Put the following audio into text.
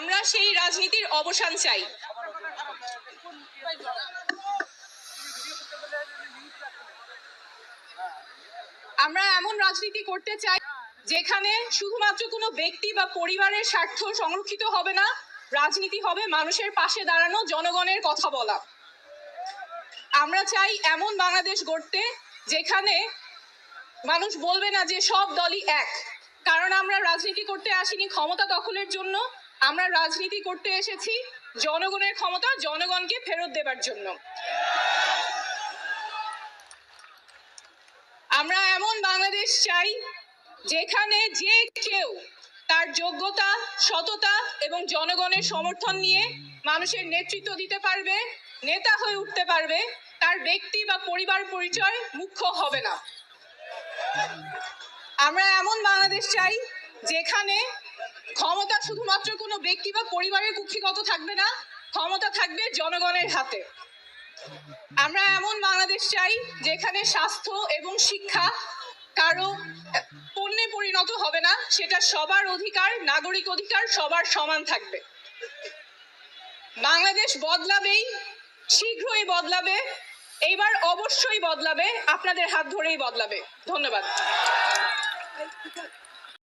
আমরা সেই রাজনীতির অবসান চাই। আমরা এমন রাজনীতি করতে চাই যেখানে শুধুমাত্র কোনো ব্যক্তি বা পরিবারের স্বার্থ সংরক্ষিত হবে না, রাজনীতি হবে মানুষের পাশে দাঁড়ানো, জনগণের কথা বলা। আমরা চাই এমন বাংলাদেশ গড়তে যেখানে মানুষ বলবে না যে সব দলই এক, কারণ আমরা রাজনীতি করতে আসিনি ক্ষমতা দখলের জন্য, আমরা রাজনীতি করতে এসেছি জনগণের ক্ষমতা জনগণকে ফেরত দেবার জন্য। আমরা এমন বাংলাদেশ চাই যেখানে যে কেউ তার যোগ্যতা, সততা এবং জনগণের সমর্থন নিয়ে মানুষের নেতৃত্ব দিতে পারবে, নেতা হয়ে উঠতে পারবে, তার ব্যক্তি বা পরিবার পরিচয় মুখ্য হবে না। আমরা এমন বাংলাদেশ চাই যেখানে ক্ষমতা শুধুমাত্র কোনো ব্যক্তি বা পরিবারের কুক্ষিগত থাকবে না, ক্ষমতা থাকবে জনগণের হাতে। আমরা এমন বাংলাদেশ চাই যেখানে স্বাস্থ্য এবং শিক্ষা কারো পণ্যে পরিণত হবে না, সেটা সবার অধিকার, নাগরিক অধিকার, সবার সমান থাকবে। বাংলাদেশ বদলাবেই, শীঘ্রই বদলাবে, এইবার অবশ্যই বদলাবে, আপনাদের হাত ধরেই বদলাবে। ধন্যবাদ।